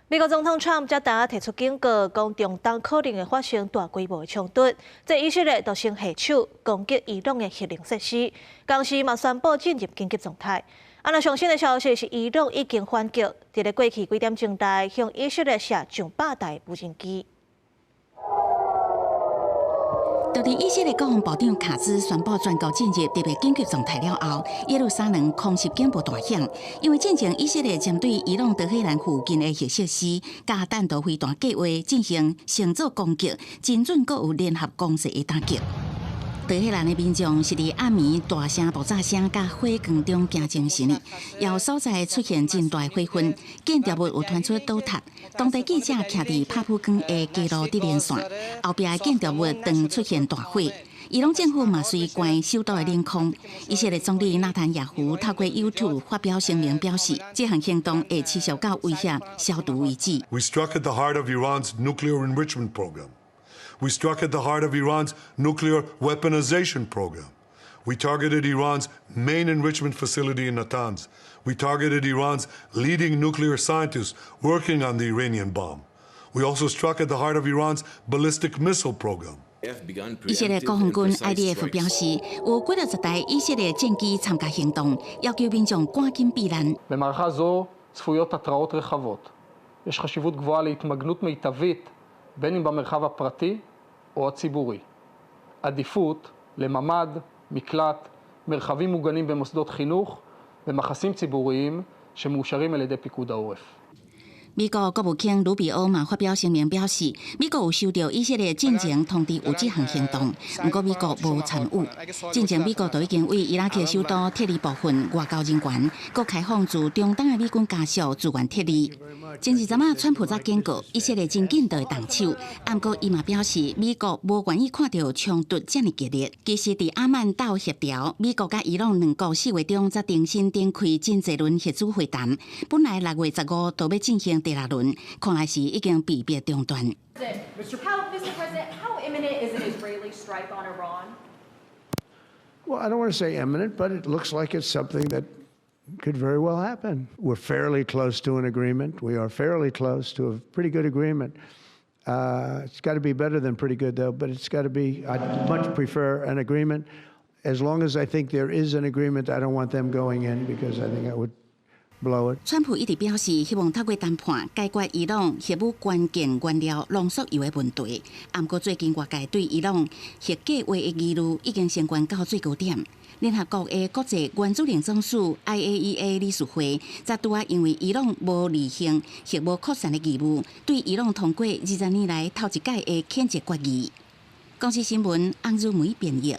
美国总统川普才昨提出警告，讲中东可能会发生大规模的冲突。在以色列就先下手攻击伊朗的核能设施，同时嘛宣布进入紧急状态。那上新的消息是，伊朗已经反击，伫咧过去几点钟内向以色列射上100台无人机。 就伫以色列国防部长卡兹宣布全国进入特别紧急状态了后，耶路撒冷空袭警报大响，因为进前以色列针对伊朗德黑兰附近的核设施、加弹道飞弹计划进行乘组攻击，精准阁有联合攻势的打击。 德黑兰的民众是伫暗暝大声爆炸声甲火光中行精神的，也有所在出现真大火焰，建筑物有传出倒塌。当地记者徛伫帕普冈的街路直连线，后壁的建筑物当出现大火。伊朗政府嘛随关首都的领空。以色列总理纳坦雅胡透过 YouTube 发表声明表示，这项行动会持续到威胁消除为止。We struck at the heart of Iran's nuclear enrichment program. We struck at the heart of Iran's nuclear weaponization program. We targeted Iran's main enrichment facility in Natanz. We targeted Iran's leading nuclear scientists working on the Iranian bomb. We also struck at the heart of Iran's ballistic missile program. 以色列国防军 IDF 表示，有几60台以色列战机参加行动，要求民众赶紧避难。 במערכה זו צפויות התרעות רחבות. יש חשיבות גבוהה להתמגנות מיטבית בין אם במרחב הפרטי או הציבורי. עדיפות לממ"ד, מקלט, מרחבים מוגנים במוסדות חינוך ומחסים ציבוריים שמאושרים על ידי פיקוד העורף. 美国国务卿鲁比欧嘛发表声明表示，美国有收到以色列进前通知有这项行动，不过美国无参与。进前美国就已经为伊拉克首都撤离部分外交人员，佮开放自中东的美军家属自愿撤离。前日阵川普则警告以色列真紧就会动手，不过伊嘛表示，美国无愿意看到冲突这么激烈。其实，伫阿曼岛协调，美国甲伊朗2国4月中才重新展开真侪轮核子会谈，本来6月15就要进行。 第6轮看来是已经被迫中断。Mr. President, how imminent is an Israeli strike on Iran? Well, I don't want to say imminent, but it looks like it's something that could very well happen. We're fairly close to an agreement. We are fairly close to a pretty good agreement. It's got to be better than pretty good, though, but it's got to be, I'd much prefer an agreement. As long as I think there is an agreement, I don't want them going in because I think I would. 川普一直表示，希望透过谈判解决伊朗核武关键原料浓缩铀的问题。不过，最近外界对伊朗核计划的疑虑已经升高到最高点。联合国的国际原子能总署 IAEA 理事会，则拄啊因为伊朗无履行核武扩散的义务，对伊朗通过20年来头一届的谴责决议。公司新闻，洪如梅编译。